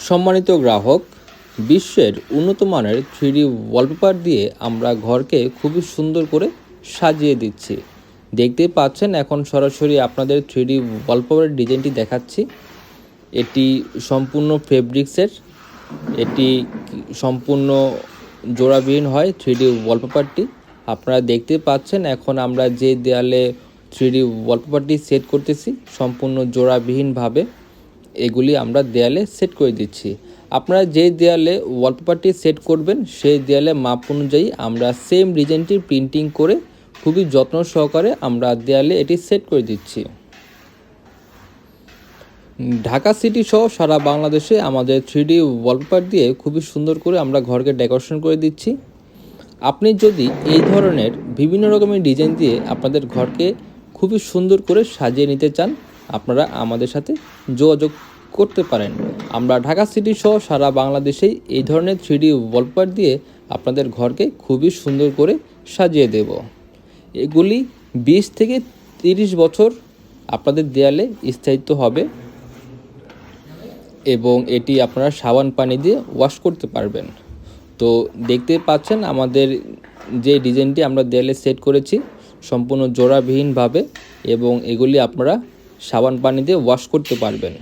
সম্মানিত গ্রাহক, বিশ্বের উন্নত মানের 3D ওয়ালপেপার দিয়ে আমরা ঘরকে খুবই সুন্দর করে সাজিয়ে দিচ্ছি। দেখতেই পাচ্ছেন এখন সরাসরি আপনাদের 3D ওয়ালপেপারের ডিজাইনটি দেখাচ্ছি। এটি সম্পূর্ণ ফেব্রিক্সের, এটি সম্পূর্ণ জোড়াবিহীন হয় 3D ওয়ালপেপারটি। আপনারা দেখতে পাচ্ছেন এখন আমরা যে দেয়ালে 3D ওয়ালপেপারটি সেট করতেছি সম্পূর্ণ জোড়াবিহীনভাবে এগুলি আমরা দেয়ালে সেট করে দিচ্ছি। আপনারা যে দেয়ালে ওয়ালপেপারটি সেট করবেন সেই দেয়ালে মাপ অনুযায়ী আমরা সেম ডিজাইনটি প্রিন্টিং করে খুবই যত্ন সহকারে আমরা দেয়ালে এটি সেট করে দিচ্ছি। ঢাকা সিটি সহ সারা বাংলাদেশে আমাদের 3D ওয়ালপেপার দিয়ে খুবই সুন্দর করে আমরা ঘরকে ডেকোরেশন করে দিচ্ছি। আপনি যদি এই ধরনের বিভিন্ন রকমের ডিজাইন দিয়ে আপনাদের ঘরকে খুবই সুন্দর করে সাজিয়ে নিতে চান, আপনারা আমাদের সাথে যোগাযোগ করতে পারেন। আমরা ঢাকা সিটি সহ সারা বাংলাদেশেই এই ধরনের 3D ওয়ালপেপার দিয়ে আপনাদের ঘরকে খুবই সুন্দর করে সাজিয়ে দেব। এগুলি 20 থেকে 30 বছর আপনাদের দেয়ালে স্থায়িত্ব হবে এবং এটি আপনারা সাবান পানি দিয়ে ওয়াশ করতে পারবেন। তো দেখতে পাচ্ছেন আমাদের যে ডিজাইনটি আমরা দেয়ালে সেট করেছি সম্পূর্ণ জোড়াবিহীনভাবে এবং এগুলি আপনারা সাবান পানি দিয়ে ওয়াশ করতে পারবেন।